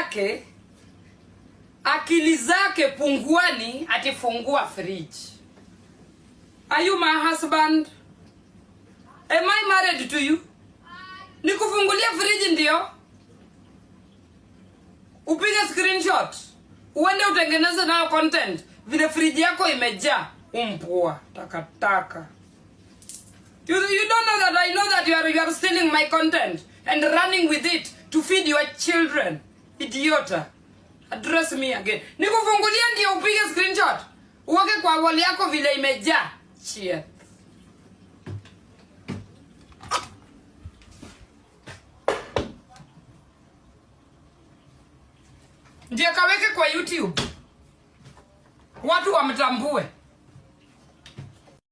zake, akili zake punguani, atifungua fridge. Are you my husband? Am I married to you? Nikufungulia fridge ndio? Upige screenshot. Uende utengeneze nayo content. Vile fridge yako imejaa umpua takataka. You don't know that I know that you are stealing my content and running with it to feed your children. Idiota. Address me again. Nikufungulia ndio upige screenshot. Uweke kwa wall yako vile imejaa. Cheer. Ndio kaweke kwa YouTube. Watu wamtambue.